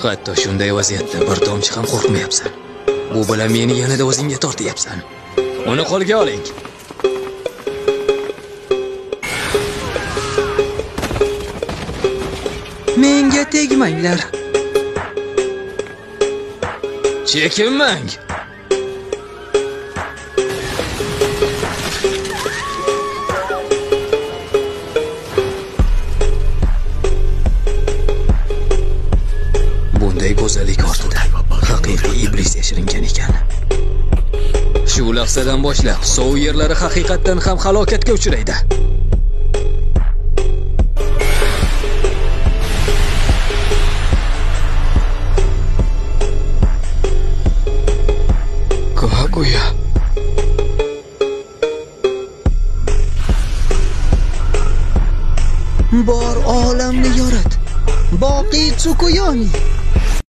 Hatto shunday vaziyatda bir tomchi ham qo'rqmayapsan. Bu bilan meni yanada o'zingga tortyapsan. Uni qo'lga oling. Menga tegmanglar. Chekinmang. Bunday go'zallik ortida haqiqiy iblis yashiringan ekan. Shu lahzadan boshlab sov yerlari haqiqatan ham halokatga uchraydi. Kaguya. Bor olamni yorat. Boqiy Tsukuyomi.